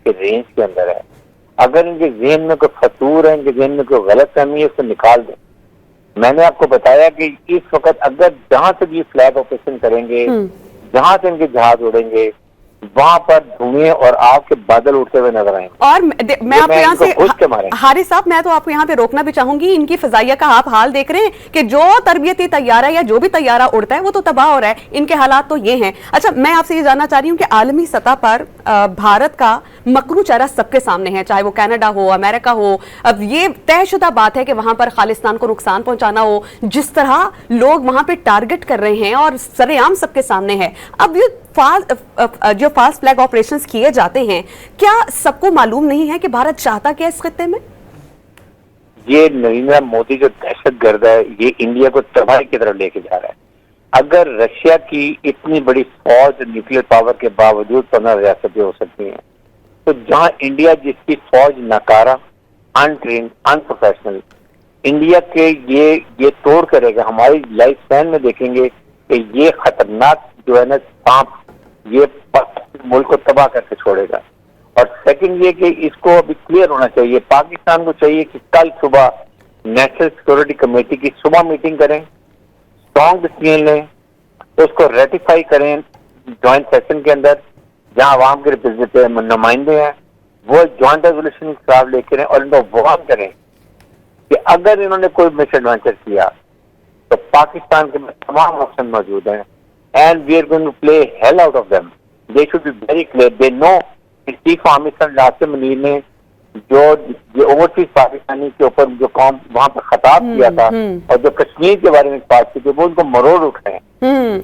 के रेंज के अंदर है। अगर इनके जहन में कोई फतूर है, इनके जहन में कोई गलत फहमी है, उसको निकाल दें। मैंने आपको बताया कि इस वक्त अगर जहां से भी फ्लैग ऑपरेशन करेंगे, जहां से इनके जहाज उड़ेंगे, वहां पर धुएं और आग के बादल उड़ते हुए नजर आएंगे। और मैं आपको यहाँ से हारिस साहब, मैं तो आपको यहाँ पे रोकना भी चाहूंगी। इनकी फिजाइया का आप हाल देख रहे हैं कि जो तरबियती तैयारा या जो भी तैयारा उड़ता है वो तो तबाह हो रहा है। इनके हालात तो ये हैं। अच्छा, मैं आपसे ये जानना चाह रही हूँ कि आलमी सतह पर भारत का मकरू चेहरा सबके सामने है, चाहे वो कनाडा हो, अमेरिका हो। अब ये तयशुदा बात है कि वहां पर खालिस्तान को नुकसान पहुंचाना हो, जिस तरह लोग वहां पे टारगेट कर रहे हैं और सरेआम सबके सामने है। अब ये जो फास्ट फ्लैग ऑपरेशंस किए जाते हैं, क्या सबको मालूम नहीं है कि भारत चाहता क्या इस खित्ते में? ये नरेंद्र मोदी जो दहशतगर्द है, ये इंडिया को तबाही की तरफ लेके जा रहा है। अगर रशिया की इतनी बड़ी फौज न्यूक्लियर पावर के बावजूद 15 रियासतें हो सकती हैं, तो जहां इंडिया जिसकी फौज नकारा, अनट्रेन, अनप्रोफेशनल, इंडिया के ये तोड़ करेगा। हमारी लाइफ स्पैन में देखेंगे कि ये खतरनाक जो है ना सांप, ये मुल्क को तबाह करके छोड़ेगा। और सेकंड ये कि इसको अभी क्लियर होना चाहिए, पाकिस्तान को चाहिए कि कल सुबह नेशनल सिक्योरिटी कमेटी की सुबह मीटिंग करें, स्ट्रॉन्ग डिसीजन लें, उसको रेटिफाई करें ज्वाइंट सेशन के अंदर, जहां आवाम के नुमाइंदे हैं, वो ज्वाइंट रेजोल्यूशन खिलाफ लेकर और इनको वार्न करें कि अगर इन्होंने कोई मिस एडवेंचर किया तो पाकिस्तान के तमाम ऑप्शन मौजूद हैं, and we are going to play hell out of them. They should be very clear, they know कि चीफ आर्मी नासिर मुनीर ने जो ओवरसीज पाकिस्तानी के ऊपर जो कौम वहां पर खिताब किया था और जो कश्मीर के बारे में बात की थी, वो उनको मरोड़ उठ रहे हैं।